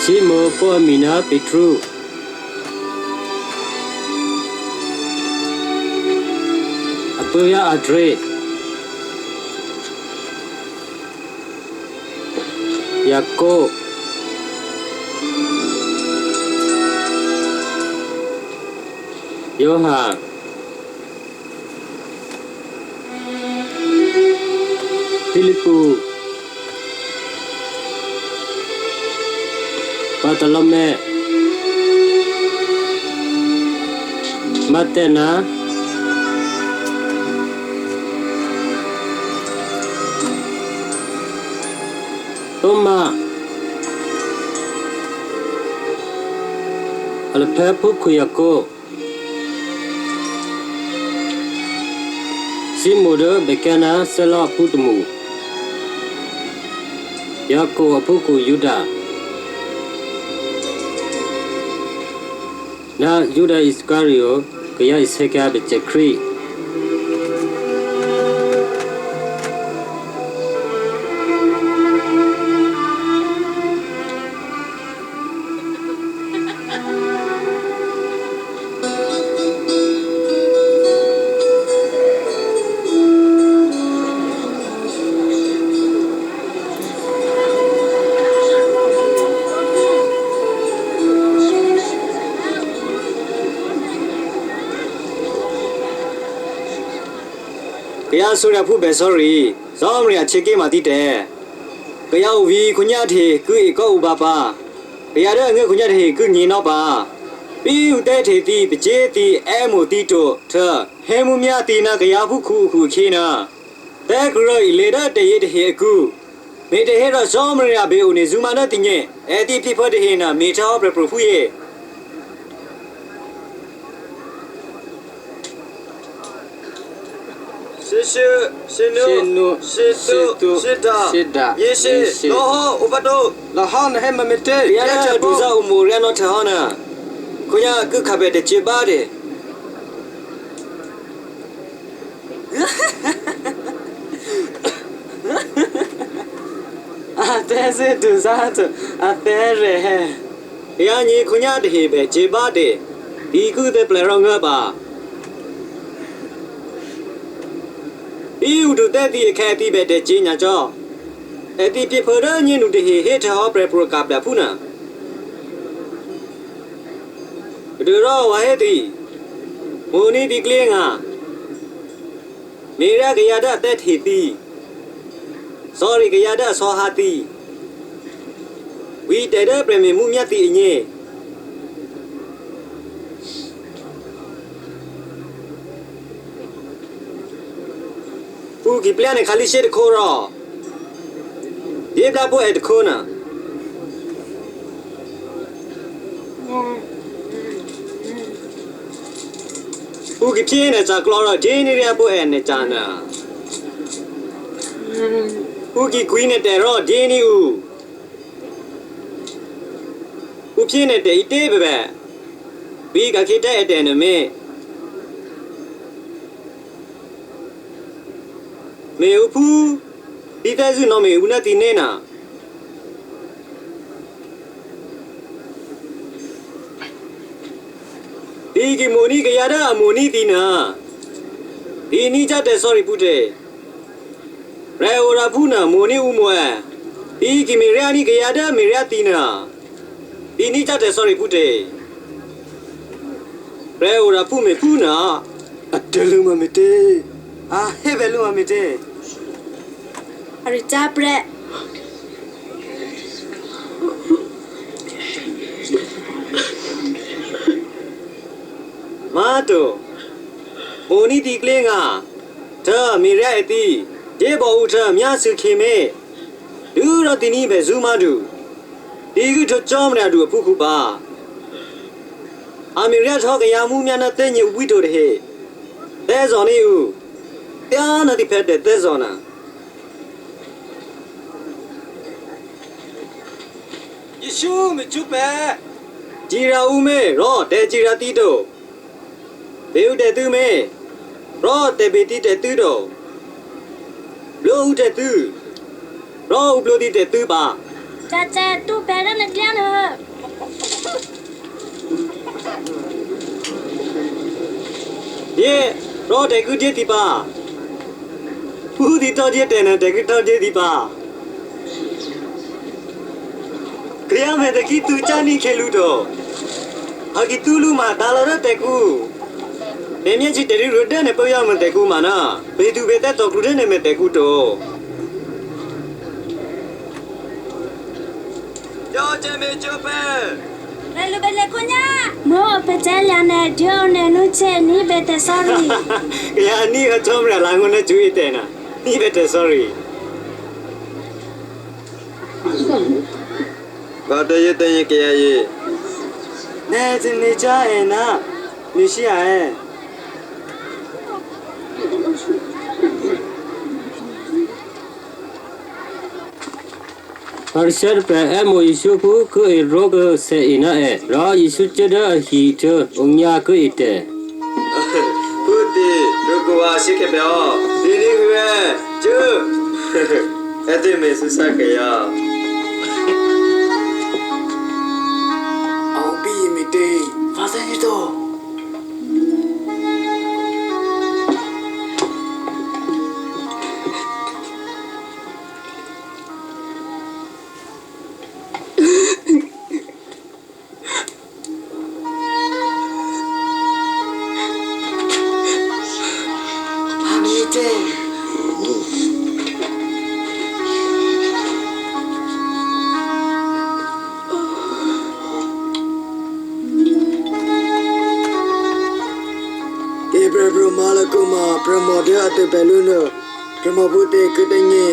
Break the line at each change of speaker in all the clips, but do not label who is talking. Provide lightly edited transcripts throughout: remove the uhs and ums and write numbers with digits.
Simo po Amina Petru Apoya Adre Yako Yoha Filipu Bartolome Matena Toma Alpepu Kuyako Simodo Bekana Sela Putmu Yako Apuku Yuda Na Yuda Iscario Kaya Iseka Bechekri Kaya surya pu besori, somria cheke matite. Kaya uvi kunyate ku iko ubapa. Kaya ada nge kunyate ku nyino ba. Pi ute ti beje ti emu tito the hemu mya ti na kaya pu ku khina. Te kro ileda te ye he ku. Me te he ro somria be uni zuma na tinye. E ti phi pho te he na me tha pro fu ye. Shinu, Shida, Yeshi, Loho, Upato, Lahon, Hemamete, Yata, Buza, Muriano Tahana, Kuya, Gukabe, the Chibadi. Atese to Zato, Atere, Yani Kunya de Hebe, Chibadi, Iku de Plerongaba. You do that the Capi better Gina jaw. At the people you know the hate her prepro capla puna. The raw heady. Moni the glinga. Mira Gayada that he be. Sorry Gayada saw hati. We did a premi mumiati in ye. Uki plan a Kalisha Kora. Did that boy at the corner. Uki Pian as a Clora, Jane Rapo and Netana. Uki Queen at the road, Janie U. Upian at the Itabe. Big a kid at the enemy. Me upu, dita zu no me una tinena. Digi moni gayada moni tina. Dini jate sorry pute. Re ora puna moni umoe. Digi miriani gayada miriatina. Dini jate sorry pute. Re ora pume puna. Adeluma mete. Ah, hebeluma mete.
Arita bre.
Mato. Moni di klinga. Ta miria eti. Debo uta myasu kime. Du ro tini be zuma du. Digu to chomna du puku ba. Amiria thok yamu mya na tenye wido de he. Tezoni u. Tya na di phet de tezona. Yeshu me chupe. Jira ume ro de jira tito. Beu de tu me. Ro de beti de tu do. Lo de tu. Ro uplo di de tu ba.
Chacha, tu pera na diyan ho.
ယေရောတေကူကျေးဒီပါဘူးဒီတော့ကျေးတယ်နဲ့တေကူတော့ကျေးဒီပါခရမဲတကီတူချာနီခဲလူတော့ဟာကီတူလူမာဒါလာရတေကူနေမြင့်ချီတေရီရတဲ့နဲ့ပေါ်ရမတေကူမာနာဘေသူဘေတဲ့တော့ကူတဲ့နဲ့မတေကူတော့ကြောချေမေချိုပဲ
Lalu balik kunya. Mo perjalanan na dia na nuce ni bete sorry.
ကရနီကချုံးရလာငုံနဲ့ကျွေးတဲ့နာဒီပဲတဲ့ sorry
ဘာတရတဲ့ရင်ကြရရဲ့
နေစနေချရဲ့နာနေရှိရဲ့
Harshar pe emo isu ku ku rog se ina e ra isu cheda hi che onya ku ite
ဟုတ်တယ်ဒုက္ခဝါရှိခဲ့ပြောဒီနေ့ကကျုအဲ့ဒီမေဆူစားကြရအောင်ပြီးမိတေးဖာစနေတော့ Bro malakuma promote ate beluno promote kutenye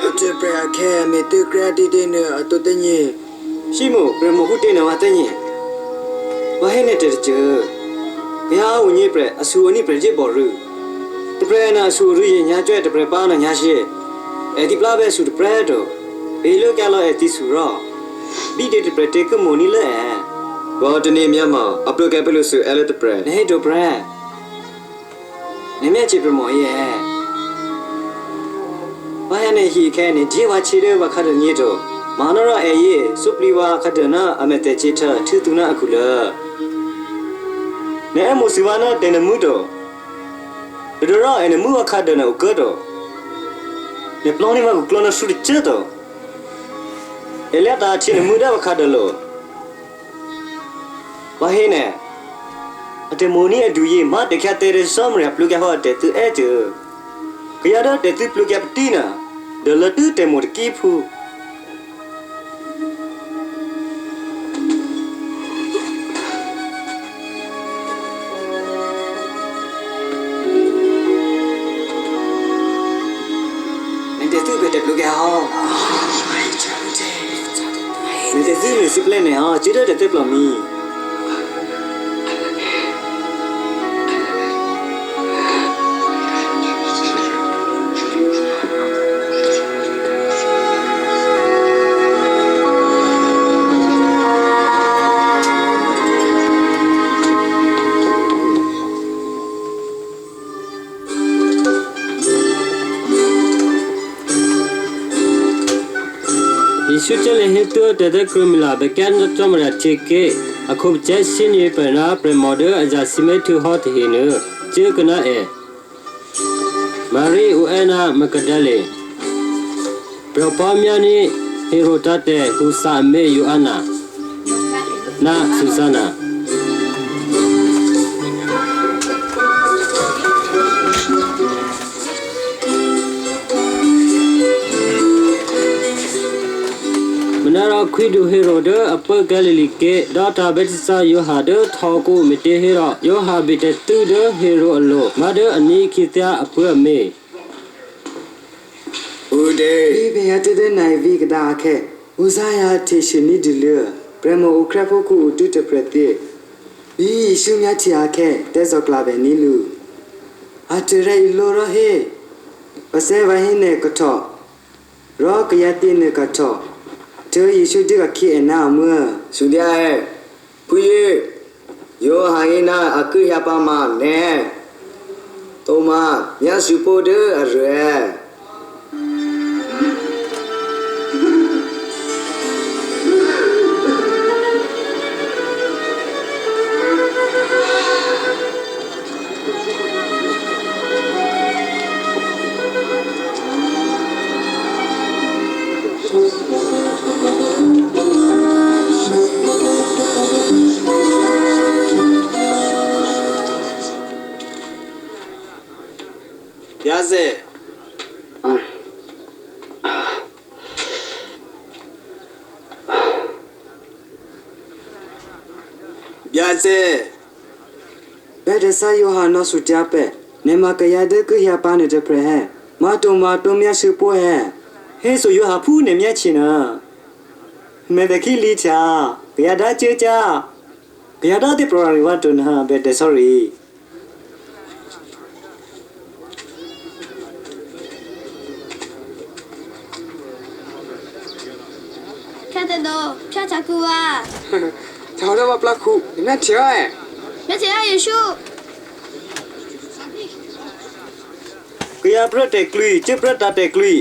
ate pra ke me tu credit ne atotenye
ရှိမို့ပြမဟုတ်တဲ့နော်အတဲ့ညင်ဘာဟဲနဲ့တဲ့ချေဘုရားဝင်ကြီးပြအဆူအနိပြจิตပေါ်ရတပရနာဆူရရညာကျွဲ့တပရပါနာညာရှိအဲ့ဒီပလာပဲဆူတပရတော့ဘေလိုကလောအဲ့ဒီဆူရောဒီတဲ့တပရတေကမိုနီလဲ
ဘောတနေမြတ်မှာအပလိုကဲပလို့ဆိုအဲ့လက်တပရက်
နေတော့ပရနေမြချီပြမောရဲ့ဘာဟဲနဲ့ဟီခဲနေဒီဝါချီတဲ့ဝခရညေတော့မာနရအေးစုပလီဝါခဒနာအမတေချီထထူတူနာအခုလနေမိုစီဝနာတဲ့နမှုတော့ဘယ်တော့အဲ့နမှုအခဒနာဥကတော့နေပလောနီမကကလောနဆူချေတော့အဲ့လက်တာချင်းမှုတဲ့ခဒလို့ဘာဟဲနဲ့အတမိုနီအဒူကြီးမတခတဲ့ရစမရပလူကဟောတဲ့သူအဲ့တူကရတဲ့သူပလူကပတီနာဒလတူတဲ့မိုကီဖူနေတဲ့သူပဲတဲ့ပလူကဟောနေတဲ့သူမျိုးစပလနဲ့ဟာချစ်တဲ့တဲ့ပလမီ
isu chele hetu de krimila be kan tomra cheke akhob jasin ye pana premode ajasime tu hot hinu chekna e mari uena makadale propamya ni herotate husame yuana na susana Menara kwidu hero de apa galili ke data betisa yohade thoko mite hero yohabite tu de hero allo made ani kitya apa me
ဟုတ်တယ်
ဒီဘယ်တဲ့နိုင်ဗီကဒါခဲဦးစားရထေရှင်နီဒီလေပရမောခရဖို့ကိုတူတပရတိဒီရှုမြချာခဲတဲဇောကလာပဲနီလူအတရေလိုရဟေပစေဝဟိနေကထောရောကယတိနေကထောတေယေရှုတိကခေနာမ
ရှုရရဲ့ဖူယေယောဟိုင်နာအကုယပမနဲတောမမြတ်စုပိုဒအရဲ စေဗျာစေ
ဘယ်တဆာယောဟာနောစုကြပဲနေမကရတဲ့ကရပါနေတဲ့ဖရဟမတုံမြရှိပွဲ
ဟဲဆိုရဟာဖူးနေမြတ်ချင်နာမေတခိလီချာဗျာဒချေချာဗျာဒတဲ့ program ဝတ်တနာဘယ်တဲ့ sorry
看得到飘茶裤啊，
ချောတော့ပလခုနတ်ချဲ
而且要有树，
ကရပရတဲ့ကလီချစ်ပရတဲ့ကလီ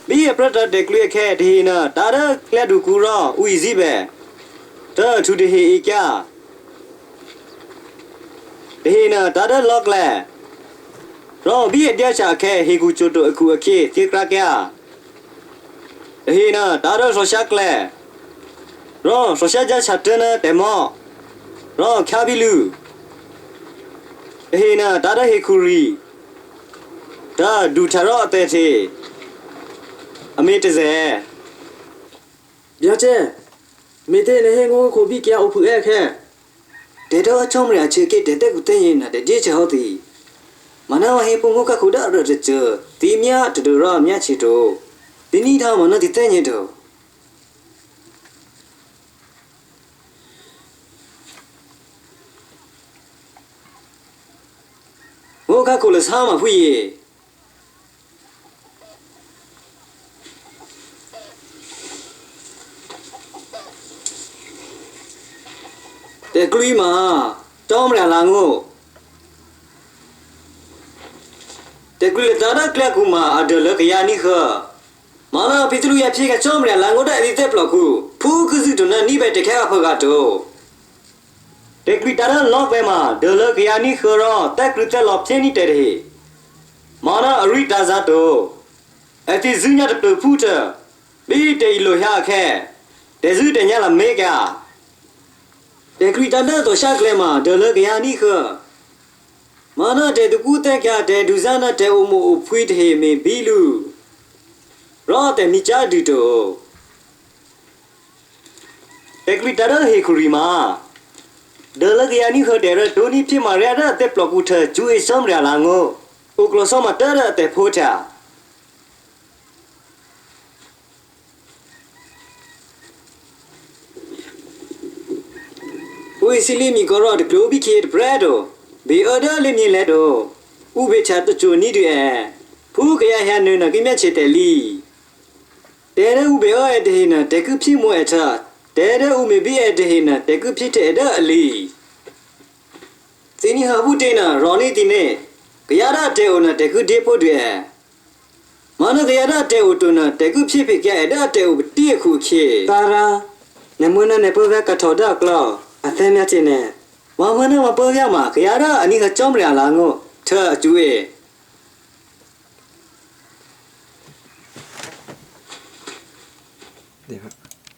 ဘီပရတဲ့ကလီခဲဒီနာတာရကလက်ဒူကူရောဦစီပဲတာထူတဟေအကြဒီနာတာရလော့ကလက်ရောဘီအပြချာခဲဟေကူချိုတိုအခုအခေတိကရကရဒီနာတာရဆိုရှာကလက်ရောဆိုရှာကြချတ်တဲ့တဲမောရောခါဘီလူဒီနာတာရဟေကူရီဒါဒူထရောအတဲ့သေးအမေတစေ
ဗျာကျဲမေတဲ့နေငိုကိုပြီးကြအုပ်ဖူဲခဲ
တေတော့အချုံးမရချေကိတဲ့တဲ့ကိုတင်းရင်နဲ့ကြေချောတီမနဝဟေပုံကခုဒါရတဲ့ချတီမြတ်တူရမြတ်ချီတို့ဒီနီထားမနတိတဲ့ညတို့ဘောကကိုလဆာမဖွေတဲ့ကလီမာတောင်းမရလာငိုတဲ့ကလီတာရကလကူမာအဒလကယာနိခမာနာပိတလူရဖြေကချောင်းမရလာငိုတဲ့အဒီတဲ့ပလကူဖူးကစုတနနိဘဲတခဲအဖကတော့တဲ့ကလီတာရလော့ပဲမှာဒလကယာနိခရောတက်ကလစ်လော့ဖြင်းနေတဲ့ဟေမာနာအရိတာဇာတိုအတိဇုညတ်တူဖူးတဘီတေလိုရခဲတဲ့ဇုတညလာမေကတဲ့ခရီတန်တော့ရှာကလဲမှာဒလကယာနိခမာနာတဲ့တကူတက်ကြတဲ့ဒူဇာနာတဲ့အမို့ဖွေးတဲ့မေဘီလူရောတဲ့မိချာဒီတိုတဲ့ခရီတရဟေခရီမာဒလကယာနိခတဲ့ဒိုနီဖြစ်မှာရတဲ့ပလကူထဂျူအစမ်ရလာငိုဥကလဆောမတရတဲ့ဖိုတာဝီစီလီမီကောရတ်ဂလိုဘီကေဘရဒိုဘေအော်ဒါလီမီလက်ဒိုဥဘေချာတချိုနီဒီအဖူးကရဟန်နနကိမြချေတယ်လီတဲရဥဘေအော်တဲ့ဟိနတကုဖြစ်မွဲ့ချတဲရဥမေဘီအတဲ့ဟိနတကုဖြစ်တဲ့အလီစင်းနီဟာဘူးတေနာရော်နီတီနေကရရတဲ့အိုနတကုဒေဖို့တွေမနကရရတဲ့အိုတိုနာတကုဖြစ်ဖြစ်ကြတဲ့တဲ့အိုတိခုခေ
တာရာနမွန်းနဲ့ပေါ်ကထော်ဒါကလောအသဲမြချင်းနဲ့
မမနဲ့မပေါ်ရမှာခရရအနိကကြောင်းမရလာငိုထအကျွေး
ဒီဟာ